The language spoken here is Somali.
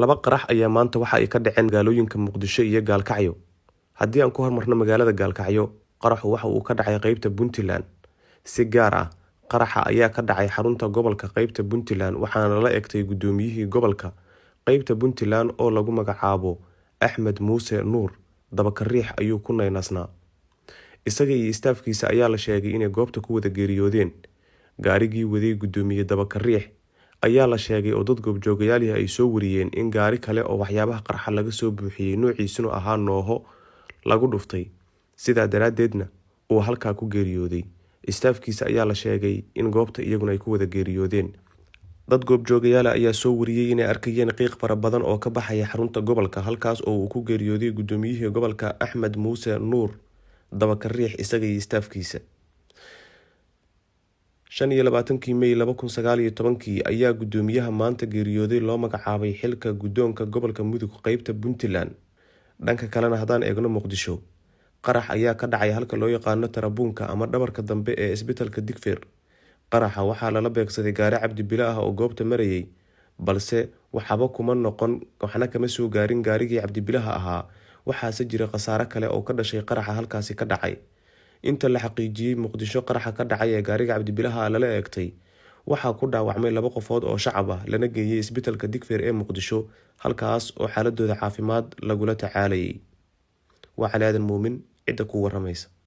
Laba qarax ayaa maanta waxa ay ka dhaceen magaalooyinka Muqdisho iyo Gaalkacyo. Haddii aan ku hormarno magaalada Gaalkacyo, qaraxu waxa uu ka dhacay qaybta Puntland. Si gaar ah, qaraxa ayaa ka dhacay xarunta gobolka qaybta Puntland waxaana la egtay gudoomiyihii gobolka qaybta Puntland oo lagu magacaabo Axmed Muuse Nuur Dabakariix ayuu ku naynasnaa. Isaga iyo istaafkiisa ayaa la sheegay inay goobta ku wada geeriyoodeen. Gaarigii waday gudoomiye Dabakariix ayaa la sheegay oo dad goobjoogayaal ay soo wariyeen in gaari kale oo waxyaabaha qarxa laga soo buuxiyay noociisuna ahaa nooho lagu dhuftay, sidaa daraadeedna uu halkaa ku geeriyooday. Istaafkiisa ayaa la sheegay in goobta iyaguna ay ku wada geeriyoodeen. Dad goobjoogayaal ayaa soo wariyay inay arkayeen qiiq fara badan oo ka baxaya xarunta gobolka, halkaas oo uu ku geeriyooday gudoomiyihii gobolka Axmed Muuse Nuur Dabakariix isaga iyo istaafkiisa. 25 May 2019 ayaa gudoomiyaha maanta geeriyooday loo magacaabay xilka gudoonka gobolka Mudug qaybta Puntland. Dhanka kalena haddaan eegno Muqdisho, qarax ayaa ka dhacay halka loo yaqaano Tarabuunka ama dhabarka dambe ee isbitaalka Digfeer. Qaraxa waxaa lala beegsaday gaari cabdi bilo ah oo goobta marayay, balse waxba kuma noqon, waxna kama soo gaarin gaarigii cabdi bilaha ahaa. Waxaase jira khasaare kale oo ka dhashay qaraxa halkaasi ka dhacay. Inta la xaqiijiyay, Muqdisho qaraxa ka dhacay ee gaariga cabdi bilaha lala eegtay waxaa ku dhaawacmay 2 qofood oo shacab ah lana geeyay isbitaalka Digfeer ee Muqdisho, halkaas oo xaaladooda caafimaad lagula tacaalayay. Waa Cali Aadan Muumin, cidda ku waramaysa.